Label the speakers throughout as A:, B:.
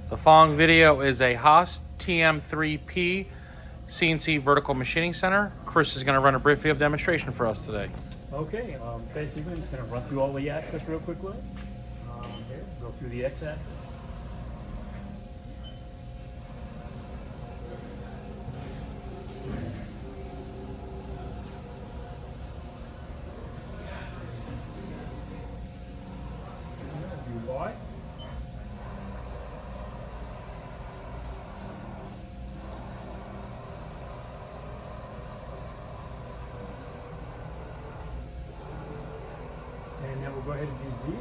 A: The following video is a HAAS TM-3P CNC vertical machining center. Chris is going to run a brief video demonstration for us today.
B: Okay, basically I'm just going to run through all the axes real quickly. Here, go through the x-axis. View Y. And then we'll go ahead and do Z.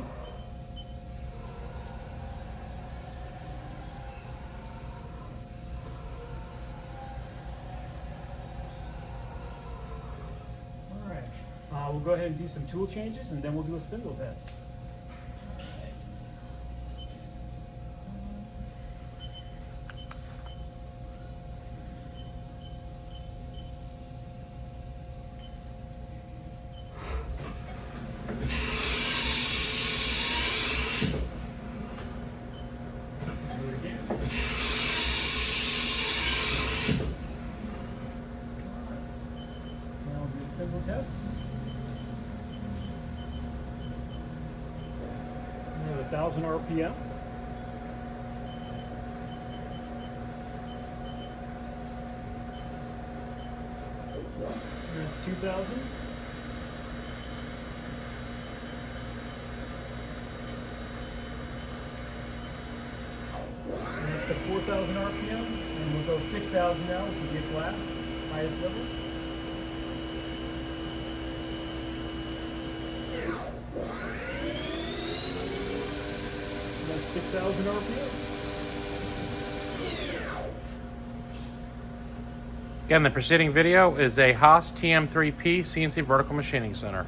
B: All right, we'll go ahead and do some tool changes and then we'll do a spindle test. Spindle test. We have 1,000 RPM. There's 2,000. That's the 4,000 RPM, and we'll go 6,000 now, which will be flat, highest level. That's 6,000 RPM.
A: Again, the preceding video is a HAAS TM-3P CNC vertical machining center.